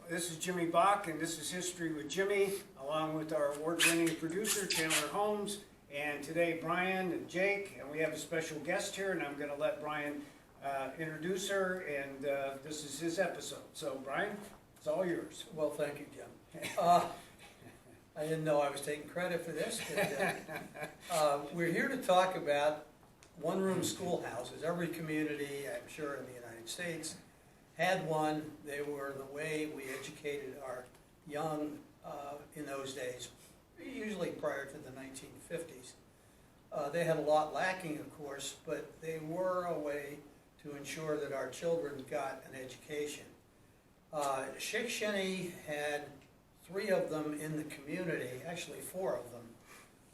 This is Jimmy Bach, and this is History with Jimmy, along with our award-winning producer, Chandler Holmes, and today Brian and Jake, and we have a special guest here, and I'm going to let Brian introduce her, and this is his episode. So, Brian, it's all yours. Well, thank you, Jim. I didn't know I was taking credit for this. But, we're here to talk about one-room schoolhouses. Every community, I'm sure, in the United States had one. They were the way we educated our young in those days, usually prior to the 1950s. They had a lot lacking, of course, but they were a way to ensure that our children got an education. Shickshinny had 3 of them in the community, actually 4 of them.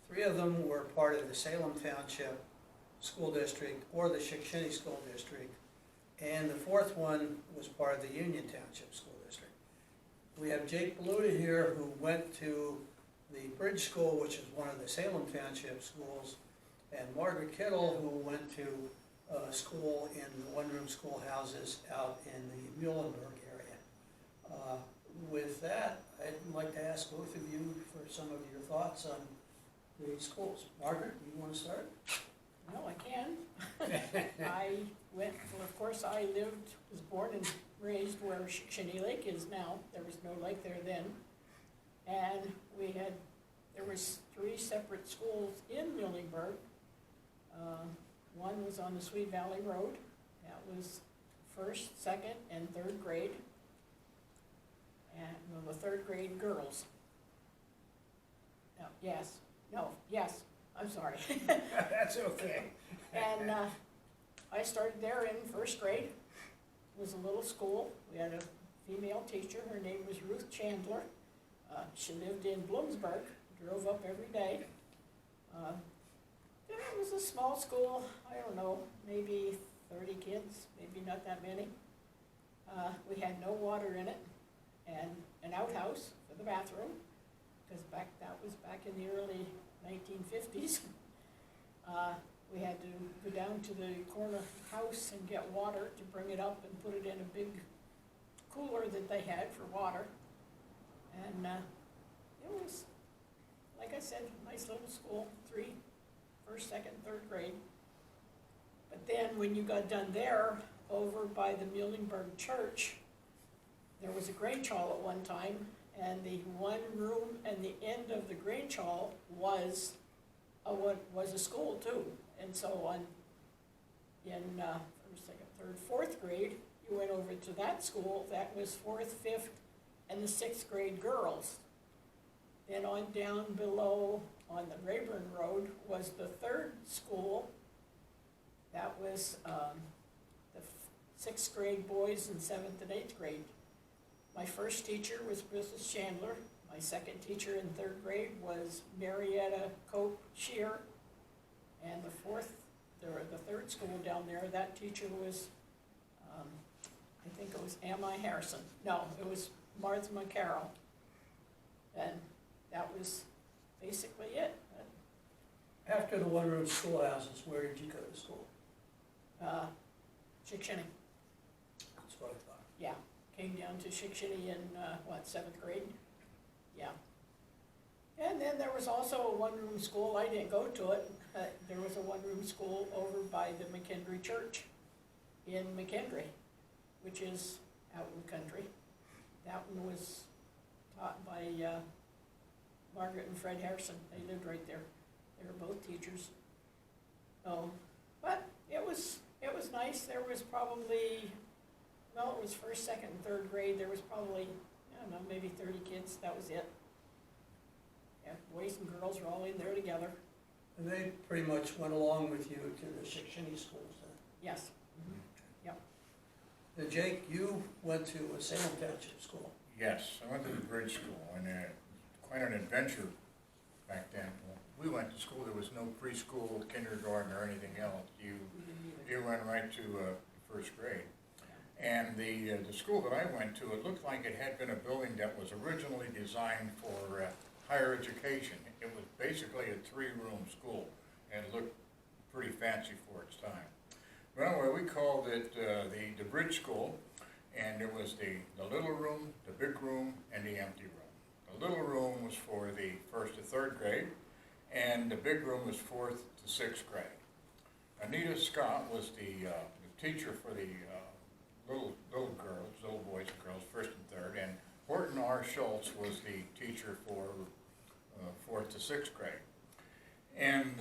3 of them were part of the Salem Township School District or the Shickshinny School District, and the 4th one was part of the Union Township School District. We have Jake Baluta here, who went to the Bridge School, which is one of the Salem Township schools, and Margaret Kyttle, who went to school in the one-room schoolhouses out in the Muhlenberg area. With that, I'd like to ask both of you for some of your thoughts on the schools. Margaret, you want to start? Well, I can. I went, well, of course, I was born and raised where Shickshinny Lake is now. There was no lake there then. And there was 3 separate schools in Muhlenberg. One was on the Sweet Valley Road. That was 1st, 2nd, and 3rd grade. And well, the 3rd grade girls. Yes, I'm sorry. That's okay. And I started there in 1st grade. It was a little school. We had a female teacher. Her name was Ruth Chandler. She lived in Bloomsburg, drove up every day. It was a small school. I don't know, maybe 30 kids, maybe not that many. We had no water in it, and an outhouse for the bathroom, because that was back in the early 1950s. We had to go down to the corner house and get water to bring it up and put it in a big cooler that they had for water. And it was, like I said, a nice little school, 3, 1st, 2nd, 3rd grade. But then when you got done there, over by the Muhlenberg Church, there was a Grange Hall at one time, and the one room and the end of the Grange Hall was a school too. And so in 1st, 2nd, 3rd, 4th grade, you went over to that school. That was 4th, 5th, and the 6th grade girls. Then on down below on the Rayburn Road was the 3rd school. That was the 6th grade boys and 7th and 8th grade. My first teacher was Mrs. Chandler. My second teacher in 3rd grade was Marietta Cope Shear. And the 3rd school down there, that teacher was, I think it was Am.I. Harrison. No, it was Martha McCarroll. And that was basically it. After the one-room schoolhouses, where did you go to school? Shickshinny. That's what I thought. Yeah, came down to Shickshinny in, 7th grade? Yeah. And then there was also a one-room school. I didn't go to it. There was a one-room school over by the McKendree Church in McKendree, which is out in the country. That one was taught by Margaret and Fred Harrison. They lived right there. They were both teachers. But it was nice. There was probably, well, it was 1st, 2nd, and 3rd grade. There was probably, I don't know, maybe 30 kids. That was it. Yeah, boys and girls were all in there together. And they pretty much went along with you to the Shickshinny schools then? Yes. Mm-hmm. Yep. And Jake, you went to a Salem Township school. Yes, I went to the Bridge School, and quite an adventure back then. We went to school, there was no preschool, kindergarten, or anything else. You went right to 1st grade. And the school that I went to, it looked like it had been a building that was originally designed for higher education. It was basically a 3-room school, and it looked pretty fancy for its time. But anyway, we called it the Bridge School, And there was the little room, the big room, and the empty room. The little room was for the 1st to 3rd grade, and the big room was 4th to 6th grade. Anita Scott was the teacher for the little girls, little boys and girls, 1st and 3rd, and Horton R. Schultz was the teacher for 4th to 6th grade. And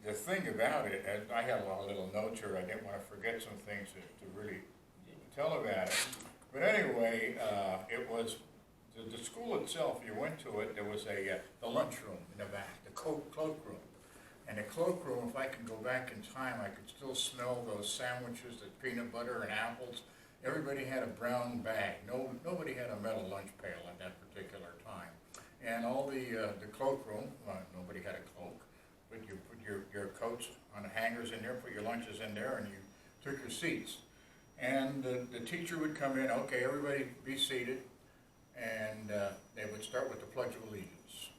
the thing about it, I had a lot of little notes here, I didn't want to forget some things to really tell about it. But anyway, it was, the school itself, you went to it, there was the lunchroom in the back, the cloakroom. And the cloakroom, if I can go back in time, I could still smell those sandwiches, the peanut butter and apples. Everybody had a brown bag. Nobody had a metal lunch pail at that particular time. And all the cloakroom, well, nobody had a cloak, but you put your coats on the hangers in there, put your lunches in there, and you took your seats. And the teacher would come in, okay, everybody be seated, and they would start with the Pledge of Allegiance.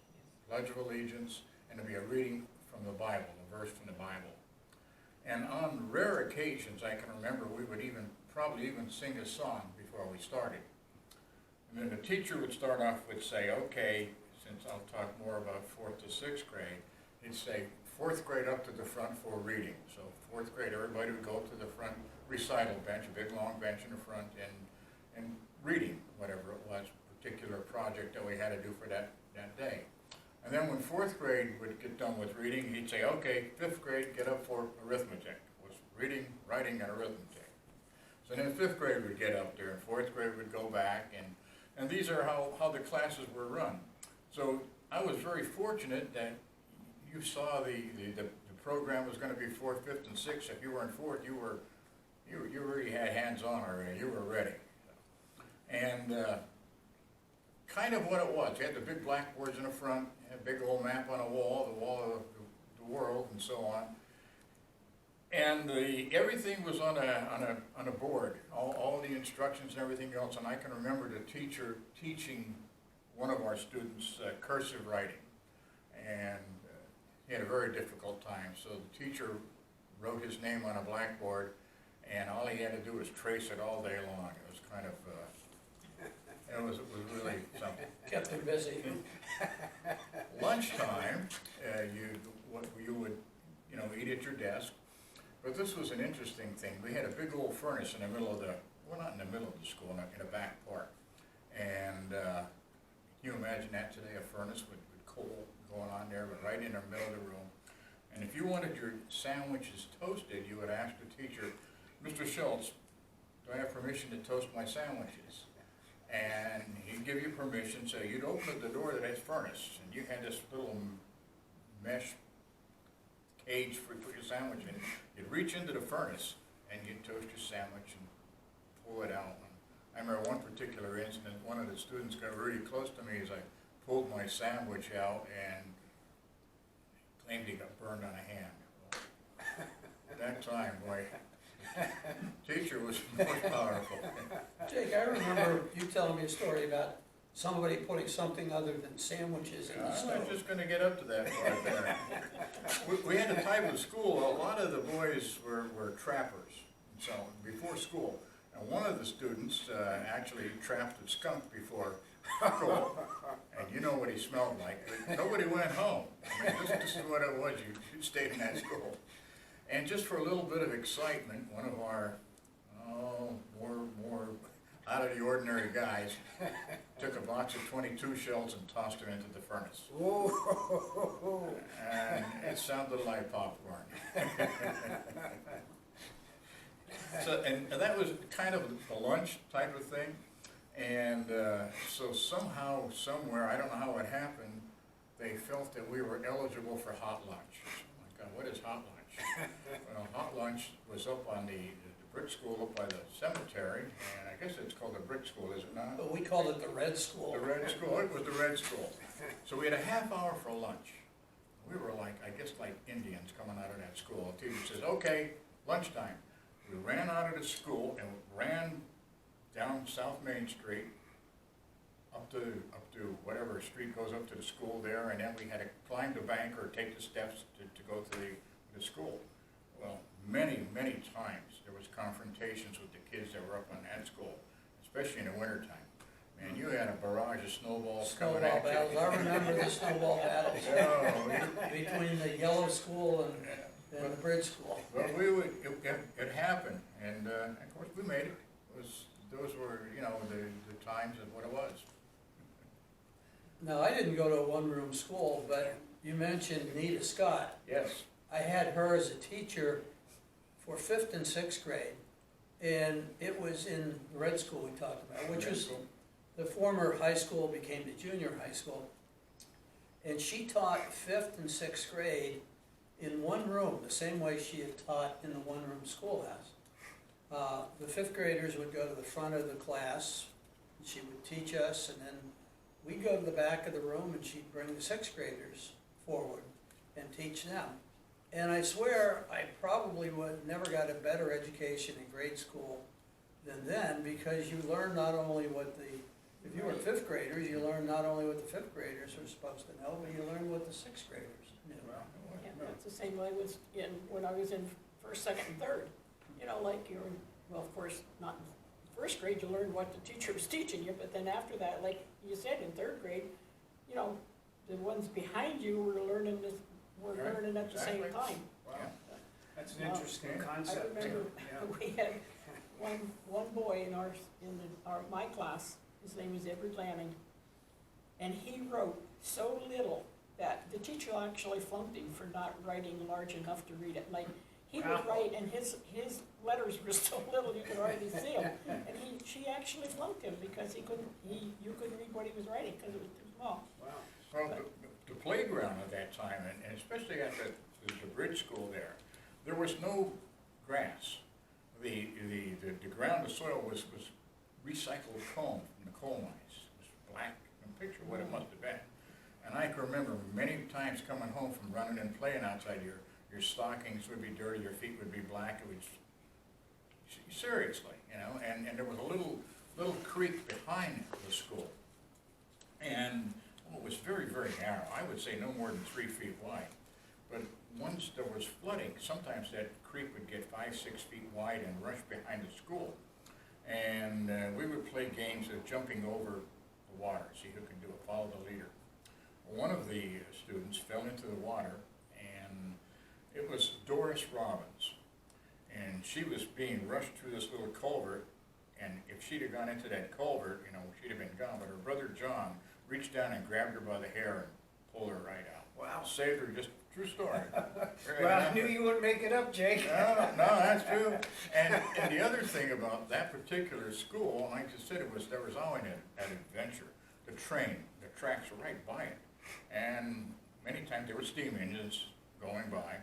Pledge of Allegiance, and there'd be a reading from the Bible, a verse from the Bible. And on rare occasions, I can remember we would probably even sing a song before we started. And then the teacher would start off with say, okay, since I'll talk more about 4th to 6th grade, he'd say 4th grade up to the front for reading. So 4th grade, everybody would go to the front recital bench, a big long bench in the front, and reading whatever it was, particular project that we had to do for that day. And then when 4th grade would get done with reading, he'd say, okay, 5th grade, get up for arithmetic. It was reading, writing, and arithmetic. So then 5th grade would get up there, and 4th grade would go back, and these are how the classes were run. So I was very fortunate that you saw the program was going to be 4th, 5th, and 6th. If you were in 4th, you already had hands-on already. You were ready. And kind of what it was. You had the big blackboards in the front, had a big old map on a wall, the wall of the world, and so on. And everything was on a board, all the instructions and everything else. And I can remember the teacher teaching one of our students cursive writing, and he had a very difficult time. So the teacher wrote his name on a blackboard, and all he had to do was trace it all day long. It was kind of, it was really something. Kept him busy. Lunchtime, you would eat at your desk. But this was an interesting thing. We had a big old furnace in the middle of well, not in the middle of the school, in a back part. And can you imagine that today, a furnace with coal going on there, but right in the middle of the room. And if you wanted your sandwiches toasted, you would ask the teacher, Mr. Schultz, do I have permission to toast my sandwiches? And he'd give you permission, so you'd open the door to that furnace, and you had this little mesh cage for put your sandwich in. You'd reach into the furnace and you'd toast your sandwich and pull it out. And I remember one particular incident, one of the students got really close to me as I pulled my sandwich out and claimed he got burned on a hand. Well, at that time, boy, teacher was more powerful. Jake, I remember you telling me a story about somebody putting something other than sandwiches in the I'm stove. not just going to get up to that part there. We had a type of school, a lot of the boys were trappers, so before school. And one of the students actually trapped a skunk before school, and you know what he smelled like, but nobody went home. I mean, this is what it was, you stayed in that school. And just for a little bit of excitement, one of our more out of the ordinary guys took a box of 22 shells and tossed them into the furnace. Whoa. And it sounded like popcorn. So, and that was kind of a lunch type of thing. And so somehow, somewhere, I don't know how it happened, they felt that we were eligible for hot lunch. Oh my God, what is hot lunch? Well, hot lunch was up on the brick school up by the cemetery, and I guess it's called the brick school, is it not? But we called it the Red School. The red school, it was the red school. So we had a half hour for lunch. We were like, I guess like Indians coming out of that school. The teacher says, okay, lunchtime. We ran out of the school and ran down South Main Street up to whatever street goes up to the school there, and then we had to climb the bank or take the steps to go to the school. Well, many times there was confrontations with the kids that were up on that school. especially in the wintertime. Man, you had a barrage of snowballs coming Snowball at you. battles, I remember the snowball battles Oh, between the yellow school and the bridge school. But it happened, and of course, we made it. Those were, you know, the times of what it was. No, I didn't go to a one-room school, but you mentioned Nita Scott. Yes. I had her as a teacher for 5th and 6th grade, and it was in the red school we talked about, which was the former high school became the junior high school. And she taught 5th and 6th grade in one room, the same way she had taught in the one-room schoolhouse. The 5th graders would go to the front of the class, and she would teach us, and then we'd go to the back of the room, and she'd bring the 6th graders forward and teach them. And I swear, I probably never got a better education in grade school than then, because you learn not only what if you were 5th graders, you learn not only what the 5th graders were supposed to know, but you learn what the 6th graders knew. Yeah, that's the same way when I was in 1st, 2nd, and 3rd. You know, like well, of course, not in 1st grade, you learned what the teacher was teaching you, but then after that, like you said, in 3rd grade, you know, the ones behind you were learning at the same time. Wow, that's an Well, interesting I concept. remember Yeah. we had one boy in my class, his name was Edward Lanning, and he wrote so little that the teacher actually flunked him for not writing large enough to read it. Like, he would Wow. write, and his letters were so little you could hardly see them. And she actually flunked him because you couldn't read what he was writing because it was too small. Wow. Well, the playground at that time, and especially at the bridge school there was no grass. The ground, the soil was recycled comb from the coal mines. It was black. Picture what it must have been. And I can remember many times coming home from running and playing outside, your stockings would be dirty, your feet would be black. It was seriously, you know. And there was a little creek behind the school, and it was very, very narrow. I would say no more than 3 feet wide. But once there was flooding, sometimes that creek would get 5, 6 feet wide and rush behind the school. And we would play games of jumping over the water, see who could do it, follow the leader. One of the students fell into the water, and it was Doris Robbins. And she was being rushed through this little culvert, and if she'd have gone into that culvert, you know, she'd have been gone. But her brother John reached down and grabbed her by the hair and pulled her right out. Wow. Saved her, just true story. Well, I knew you wouldn't make it up, Jake. No, that's true. And the other thing about that particular school, like I said, there was always an adventure. The tracks were right by it. And many times there were steam engines going by.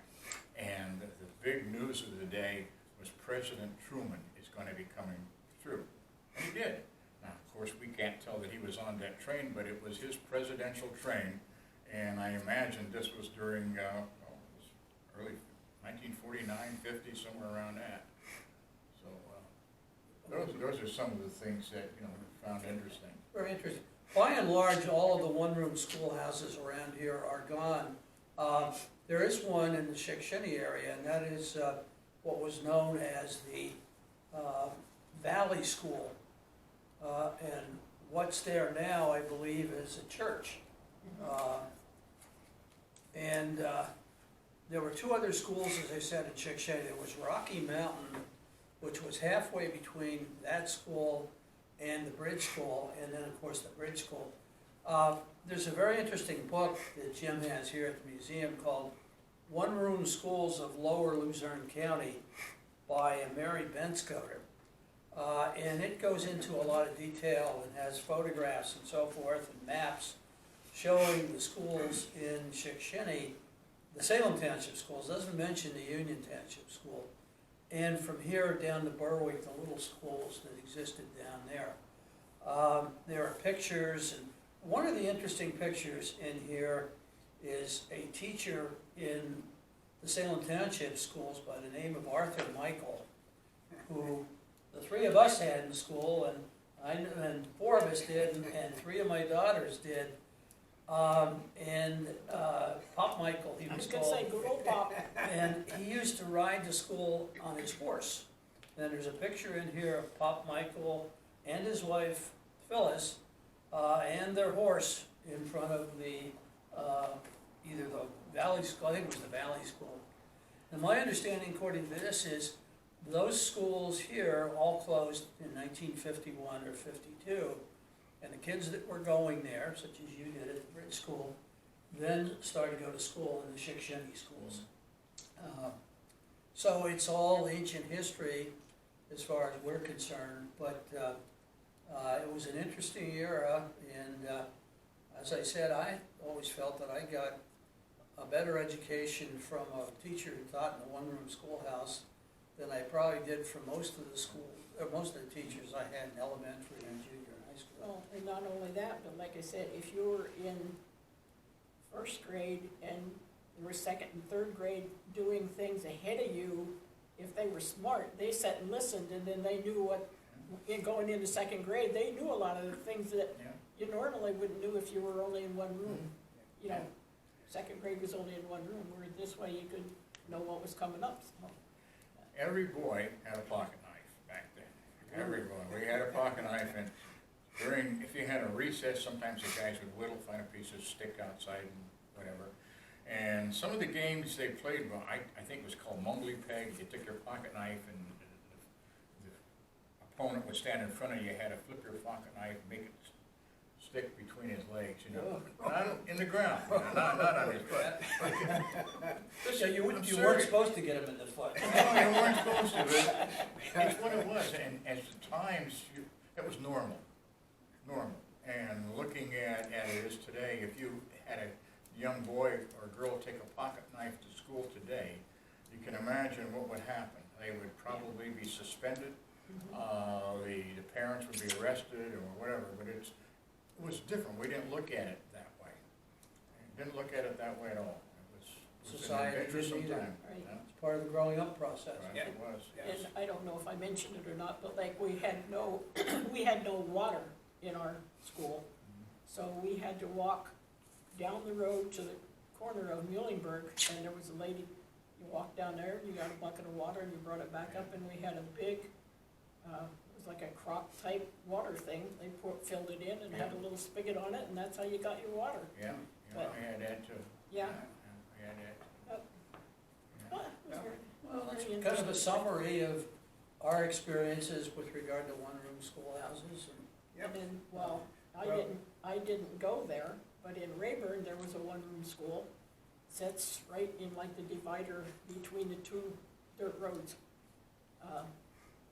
And the big news of the day was President Truman is going to be coming through. And he did. Now, of course, we can't tell that he was on that train, but it was his presidential train. And I imagine this was during early 1949, 50, somewhere around that. So those are some of the things that, you know, we found interesting. Very interesting. By and large, all of the one-room schoolhouses around here are gone. There is one in the Shickshinny area, and that is what was known as the Valley School. And what's there now, I believe, is a church. And there were 2 other schools, as I said, in Shickshinny. There was Rocky Mountain, which was halfway between that school and the bridge school, and then, of course, the bridge school. There's a very interesting book that Jim has here at the museum called One-Room Schools of Lower Luzerne County by Mary Benscoter. And it goes into a lot of detail and has photographs and so forth and maps showing the schools in Shickshinny, the Salem Township schools, doesn't mention the Union Township school. And from here down to Berwick, the little schools that existed down there. There are pictures, and one of the interesting pictures in here is a teacher in the Salem Township schools by the name of Arthur Michael, who the 3 of us had in school, and 4 of us did, and 3 of my daughters did. Pop Michael, he I was was gonna called. say, good old Pop. And he used to ride to school on his horse. And there's a picture in here of Pop Michael and his wife Phyllis, and their horse in front of the, either the Valley School, I think it was the Valley School. And my understanding according to this is, those schools here all closed in 1951 or 52, and the kids that were going there, such as you did at the Bridge School, then started to go to school in the Shickshinny schools. So it's all ancient history as far as we're concerned, but it was an interesting era, and as I said, I always felt that I got a better education from a teacher who taught in a one-room schoolhouse than I probably did from most of the schools, or most of the teachers I had in elementary and junior high school. Well, and not only that, but like I said, if you were in first grade and you were second and third grade doing things ahead of you, if they were smart, they sat and listened, and then they knew what, going into second grade, they knew a lot of the things that Yeah. you normally wouldn't know if you were only in one room. You know, second grade was only in one room, where this way you could know what was coming up. So, Every boy had a pocket knife back then. Every boy. We had a pocket knife, and during, if you had a recess, sometimes the guys would whittle, find a piece of stick outside and whatever. And some of the games they played, well, I think it was called Mungly Peg. You took your pocket knife, and the opponent would stand in front of you, had to flip your pocket knife, make it stick between his legs, you know. Not in the ground, you know, not on his butt. So you I'm weren't serious. supposed to get him in the foot. No, you weren't supposed to, but it's what it was, and at the times, it was normal. And looking at it is today, if you had a young boy or girl take a pocket knife to school today, you can imagine what would happen. They would probably be suspended, the parents would be arrested or whatever, but it was different. We didn't look at it that way. Didn't look at it that way at all. It was Society an interesting didn't either. time. Right. Yeah, It's part of the growing up process. right, it was, yes. And I don't know if I mentioned it or not, but like we had no, we had no water in our school. So we had to walk down the road to the corner of Muhlenberg, and there was a lady, you walked down there, you got a bucket of water, and you brought it back up, and we had a big, it was like a crock type water thing. They filled it in and had a little spigot on it, and that's how you got your water. Yeah, But- I had that too. Yeah. I had that. Well, it was very- Well, that's very kind of a interesting. summary of our experiences with regard to one-room schoolhouses. And then, well, Well- I didn't go there, but in Rayburn, there was a one-room school. Sits right in like the divider between the two dirt roads.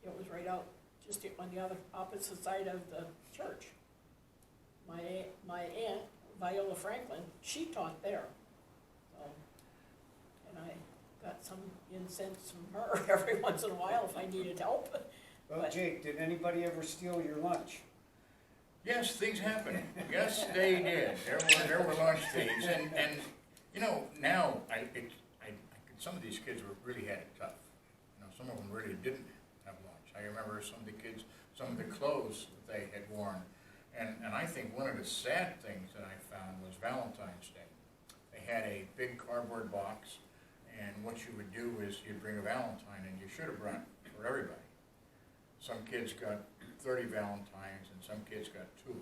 It was right out, just on the other, opposite side of the church. My aunt, Viola Franklin, she taught there. So, and I got some incense from her every once in a while if I needed help. Well, Jake, did anybody ever steal your lunch? Yes, things happen. Yes, they did. There were lunch days, and you know, now some of these kids really had it tough. You know, some of them really didn't have lunch. I remember some of the kids, some of the clothes that they had worn, and I think one of the sad things that I found was Valentine's Day. They had a big cardboard box, and what you would do is you'd bring a Valentine, and you should have brought for everybody. Some kids got 30 Valentines, and some kids got 2,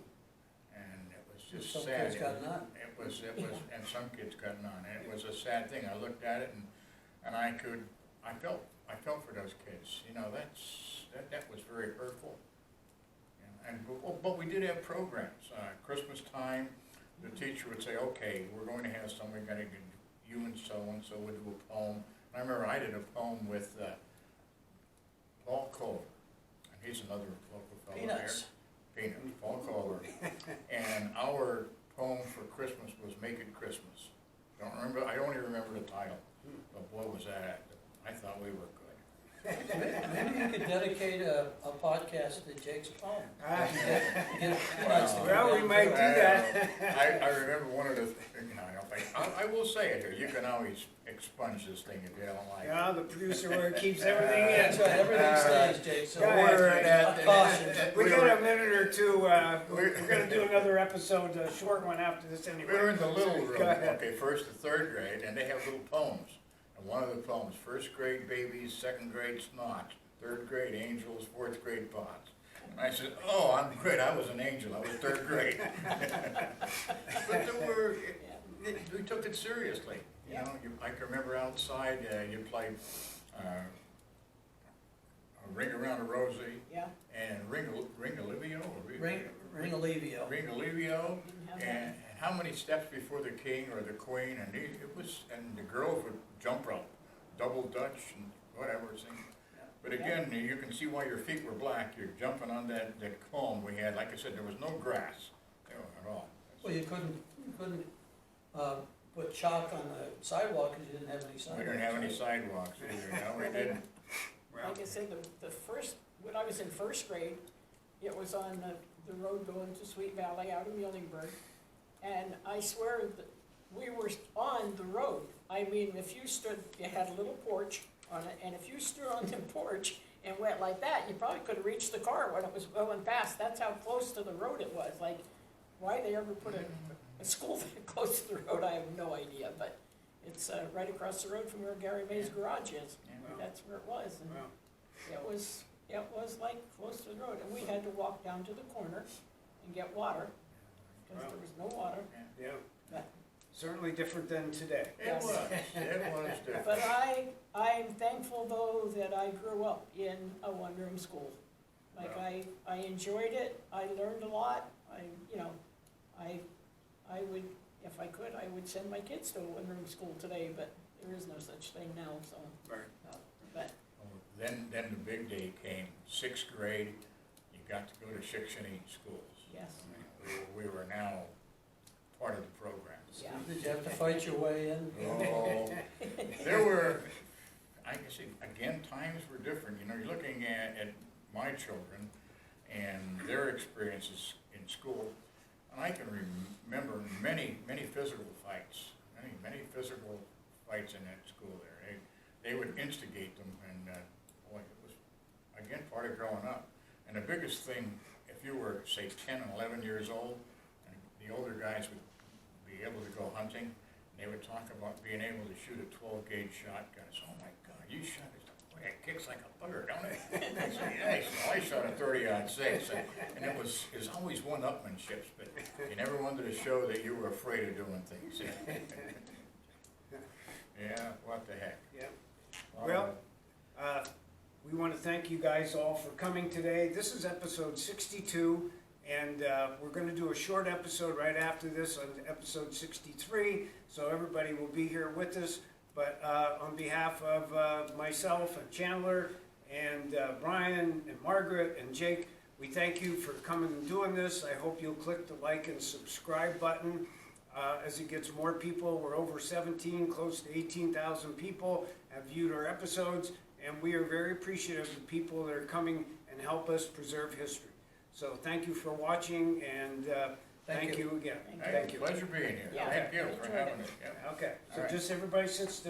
and it was just Some sad. kids got none. It was, and some kids got none, and it was a sad thing. I looked at it, and I felt for those kids. You know, that was very hurtful. But we did have programs. Christmas time, the teacher would say, "Okay, we're going to have somebody going to get you and so would do a poem." I remember I did a poem with Paul Culver. He's another local fellow Peanuts. there. Peanuts, Paul Culver. And our poem for Christmas was "Make It Christmas." I only remember the title, but boy was that, I thought we were good. Maybe you could dedicate a podcast to Jake's poem. Well, we might do that. I remember one of the, I will say it here, you can always expunge this thing if you don't like it. Yeah, the producer where he keeps everything in. That's right, everything stays, Jake, so. Go ahead. Caution. We got a minute or two, we're gonna do another episode, a short one after this anyway. We were in the little room, Go ahead. okay, 1st to 3rd grade, and they have little poems. And one of the poems, 1st grade babies, 2nd grade snots, 3rd grade angels, 4th grade pots. I said, oh, I'm great, I was an angel, I was third grade. But there were, we took it seriously, you know, I can remember outside, you played, Ring Around a Rosie, Yeah, and Ring-a-livio, Ring-a-livio. Ring-a-livio, didn't have and that. how many steps before the king or the queen, and and the girls would jump rope, double dutch and whatever, thing. But again, you can see why your feet were black, you're jumping on that comb we had, like I said, there was no grass, at all. Well, you couldn't put chalk on the sidewalk because you didn't have any sidewalks. We didn't have any sidewalks either, no, we didn't. Like I said, the first, when I was in first grade, it was on the road going to Sweet Valley out of Muhlenberg. And I swear that we were on the road. I mean, if you stood, you had a little porch on it, and if you stood on the porch and went like that, you probably could have reached the car when it was going past. That's how close to the road it was. Like, why they ever put a school that close to the road, I have no idea. But it's right across the road from where Gary May's garage is. That's where it was. And it was like close to the road. And we had to walk down to the corner and get water because there was no water. Yeah, But certainly different than today. It was different. But I'm thankful though that I grew up in a one-room school. Like I enjoyed it, I learned a lot, I would, if I could, I would send my kids to a one-room school today, but there is no such thing now, so. Right. But, Then the big day came, sixth grade, you got to go to Shickshinny schools. yes, We were now part of the program. yeah. Did you have to fight your way in? Oh, there were, I guess, again, times were different. You know, you're looking at my children and their experiences in school, and I can remember many physical fights, many physical fights in that school there. They would instigate them, and boy, it was, again, part of growing up. And the biggest thing, if you were, say, 10 and 11 years old, and the older guys would be able to go hunting, they would talk about being able to shoot a 12-gauge shotgun. So, oh my God, you shot it. Boy, it kicks like a bugger, don't it? I said, yeah, so I shot a 30-06, and it was always one-upmanships, but you never wanted to show that you were afraid of doing things. Yeah, what the heck. Yeah. Well, we want to thank you guys all for coming today. This is episode 62, and we're going to do a short episode right after this on episode 63, so everybody will be here with us. But on behalf of myself and Chandler and Brian and Margaret and Jake, we thank you for coming and doing this. I hope you'll click the like and subscribe button. As it gets more people, we're over 17, close to 18,000 people have viewed our episodes, and we are very appreciative of the people that are coming and help us preserve history. So thank you for watching, and thank you again. Thank you. Pleasure being here. Yeah. Thank you for Enjoyed having it. us. Yeah. Okay, so All right. just everybody sits still.